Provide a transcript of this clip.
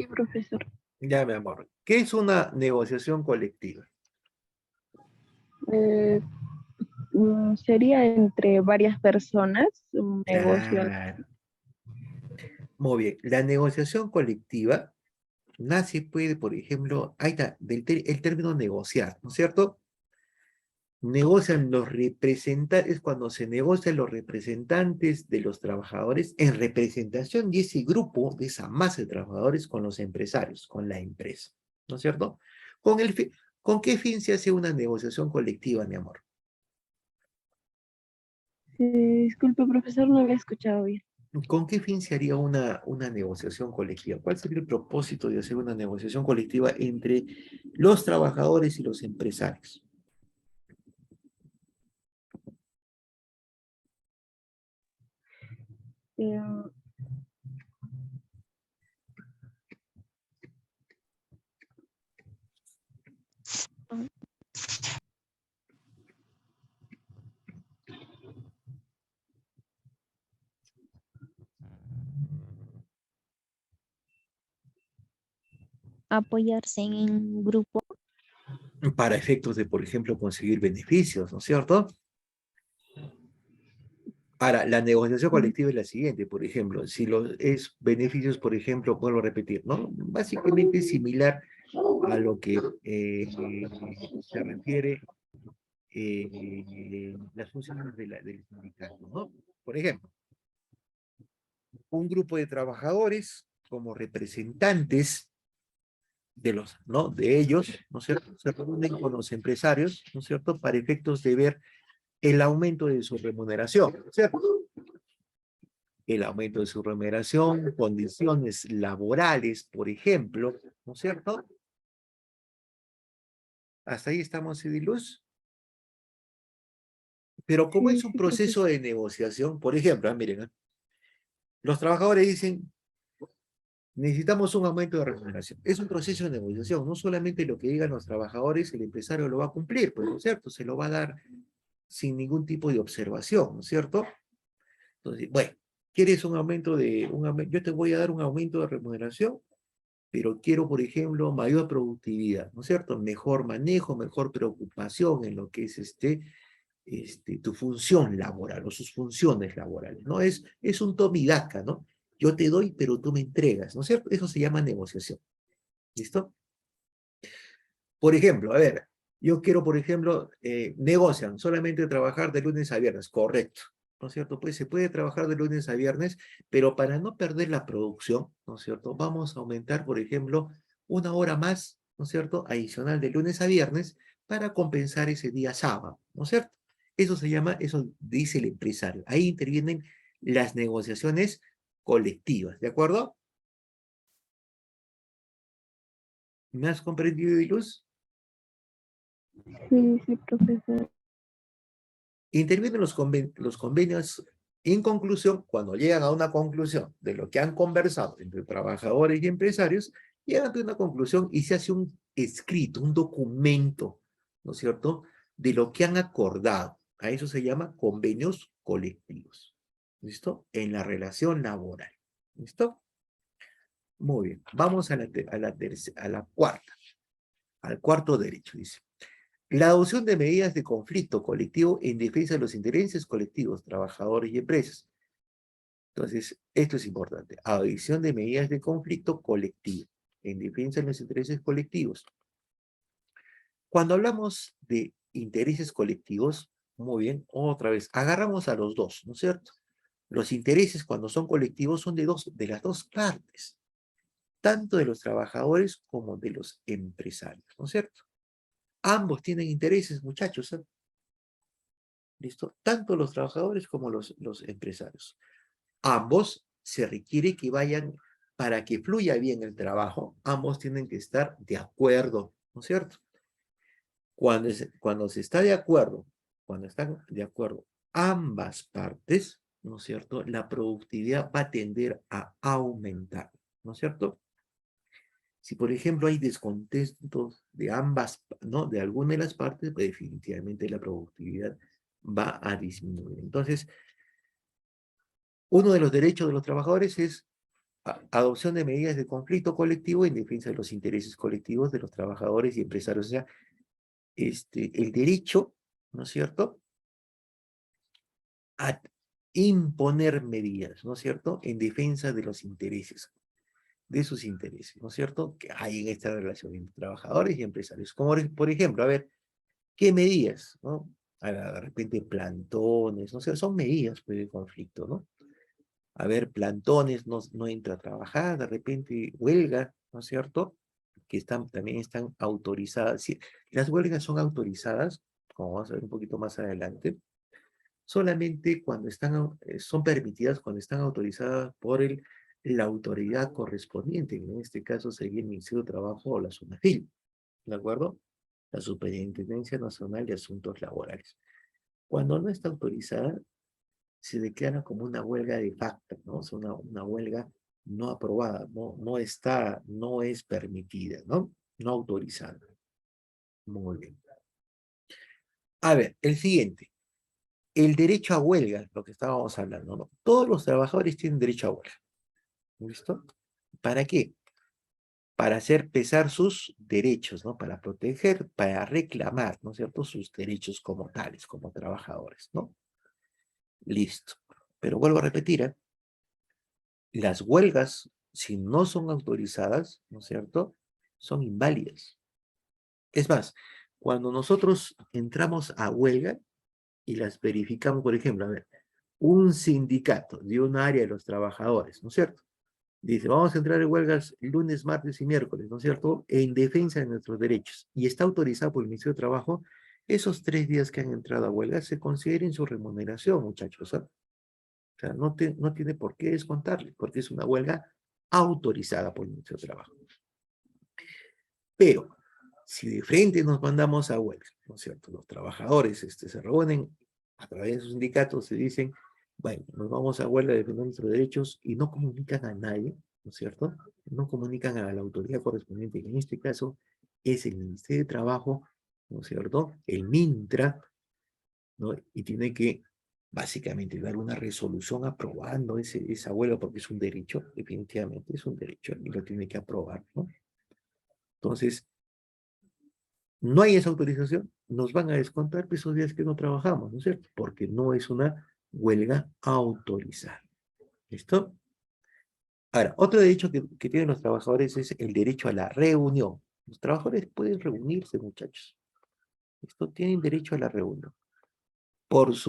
Sí, profesor. Ya, mi amor. ¿Qué es una negociación colectiva? Eh, Sería entre varias personas un negocio. Claro. Muy bien. La negociación colectiva nace, puede, por ejemplo, ahí está, el término negociar, ¿no es cierto? Negocian los representantes, cuando se negocian los representantes de los trabajadores en representación de ese grupo, de esa masa de trabajadores con los empresarios, con la empresa, ¿no es cierto? ¿Con con qué fin se hace una negociación colectiva, mi amor? Disculpe, profesor, no lo he escuchado bien. ¿Con qué fin se haría una negociación colectiva? ¿Cuál sería el propósito de hacer una negociación colectiva entre los trabajadores y los empresarios? Eh, Apoyarse en un grupo. Para efectos de, por ejemplo, conseguir beneficios, ¿no es cierto? Ahora, la negociación colectiva es la siguiente, por ejemplo, si los es beneficios, por ejemplo, vuelvo a repetir, ¿no? Básicamente es similar a lo que se refiere las funciones del sindicato, ¿no? Por ejemplo, un grupo de trabajadores como representantes de los, ¿no? De ellos, ¿no es cierto? Se reúnen con los empresarios, ¿no es cierto? Para efectos de ver el aumento de su remuneración, ¿no es cierto? El aumento de su remuneración, condiciones laborales, por ejemplo, ¿no es cierto? Hasta ahí estamos, Ediluz. Pero como sí, es un sí, proceso profesor. de negociación, por ejemplo, miren, los trabajadores dicen, necesitamos un aumento de remuneración. Es un proceso de negociación, no solamente lo que digan los trabajadores, el empresario lo va a cumplir, pues, ¿no es cierto? Se lo va a dar sin ningún tipo de observación, ¿no es cierto? Entonces, bueno, ¿quieres un aumento yo te voy a dar un aumento de remuneración, pero quiero, por ejemplo, mayor productividad, ¿no es cierto? Mejor manejo, mejor preocupación en lo que es tu función laboral o sus funciones laborales, ¿no? Es un toma y daca, ¿no? Yo te doy, pero tú me entregas, ¿no es cierto? Eso se llama negociación, ¿listo? Por ejemplo, a ver, yo quiero, por ejemplo, negocian solamente trabajar de lunes a viernes, correcto, ¿no es cierto? Pues se puede trabajar de lunes a viernes, pero para no perder la producción, ¿no es cierto? Vamos a aumentar, por ejemplo, una hora más, ¿no es cierto? Adicional de lunes a viernes para compensar ese día sábado, ¿no es cierto? Eso se llama, eso dice el empresario. Ahí intervienen las negociaciones colectivas, ¿de acuerdo? ¿Me has comprendido, Luz? Sí, sí, profesor. Intervienen los convenios en conclusión, cuando llegan a una conclusión de lo que han conversado entre trabajadores y empresarios, llegan a una conclusión y se hace un escrito, un documento, ¿no es cierto?, de lo que han acordado. A eso se llama convenios colectivos. ¿Listo? En la relación laboral. ¿Listo? Muy bien. Vamos a la cuarta, al cuarto derecho, dice. La adopción de medidas de conflicto colectivo en defensa de los intereses colectivos, trabajadores y empresas. Entonces, esto es importante. Adopción de medidas de conflicto colectivo en defensa de los intereses colectivos. Cuando hablamos de intereses colectivos, muy bien, otra vez, agarramos a los dos, ¿no es cierto? Los intereses cuando son colectivos son de las dos partes, tanto de los trabajadores como de los empresarios, ¿no es cierto? Ambos tienen intereses, muchachos, ¿eh? ¿Listo? Tanto los trabajadores como los empresarios. Ambos se requiere que vayan, para que fluya bien el trabajo, ambos tienen que estar de acuerdo, ¿no es cierto? Cuando se está de acuerdo, cuando están de acuerdo ambas partes, ¿no es cierto? La productividad va a tender a aumentar, ¿no es cierto? Si, por ejemplo, hay descontentos de ambas, ¿no? De alguna de las partes, pues definitivamente la productividad va a disminuir. Entonces, uno de los derechos de los trabajadores es Adopción de medidas de conflicto colectivo en defensa de los intereses colectivos de los trabajadores y empresarios. O sea, el derecho, ¿no es cierto?, a imponer medidas, ¿no es cierto?, en defensa de los intereses, de sus intereses, ¿no es cierto?, que hay en esta relación entre trabajadores y empresarios. Como por ejemplo, a ver, ¿qué medidas, no? De repente plantones, no sé, son medidas pues, de conflicto, ¿no? A ver, plantones, no entra a trabajar, de repente huelga, ¿no es cierto?, que también están autorizadas. Sí, las huelgas son autorizadas, como vamos a ver un poquito más adelante, solamente cuando son permitidas, cuando están autorizadas por la autoridad correspondiente, en este caso sería el Ministerio de Trabajo o la SUNAFIL, ¿de acuerdo? La Superintendencia Nacional de Asuntos Laborales. Cuando no está autorizada, se declara como una huelga de facto, ¿no? O sea, una huelga no aprobada, no es permitida, ¿no? No autorizada. Muy bien. A ver, el siguiente. El derecho a huelga, lo que estábamos hablando, ¿no? Todos los trabajadores tienen derecho a huelga. ¿Listo? ¿Para qué? Para hacer pesar sus derechos, ¿no? Para proteger, para reclamar, ¿no es cierto?, sus derechos como tales, como trabajadores, ¿no? Listo. Pero vuelvo a repetir, ¿eh? Las huelgas, si no son autorizadas, ¿no es cierto?, son inválidas. Es más, cuando nosotros entramos a huelga y las verificamos, por ejemplo, a ver, un sindicato de un área de los trabajadores, ¿no es cierto?, dice, vamos a entrar en huelgas lunes, martes y miércoles, ¿no es cierto?, en defensa de nuestros derechos, y está autorizado por el Ministerio de Trabajo, esos 3 días que han entrado a huelga se consideren su remuneración, muchachos, ¿eh? O sea, no tiene por qué descontarle, porque es una huelga autorizada por el Ministerio de Trabajo. Pero, si de frente nos mandamos a huelga, ¿no es cierto?, los trabajadores se reúnen a través de sus sindicatos, se dicen, bueno, nos vamos a huelga a defender nuestros derechos y no comunican a nadie, ¿no es cierto? No comunican a la autoridad correspondiente, que en este caso es el Ministerio de Trabajo, ¿no es cierto?, el MINTRA, ¿no? Y tiene que básicamente dar una resolución aprobando esa huelga, porque es un derecho, definitivamente es un derecho, y lo tiene que aprobar, ¿no? Entonces, no hay esa autorización, nos van a descontar esos días que no trabajamos, ¿no es cierto? Porque no es una huelga autorizada. ¿Listo? Ahora, otro derecho que tienen los trabajadores es el derecho a la reunión. Los trabajadores pueden reunirse, muchachos. Esto tienen derecho a la reunión. Por su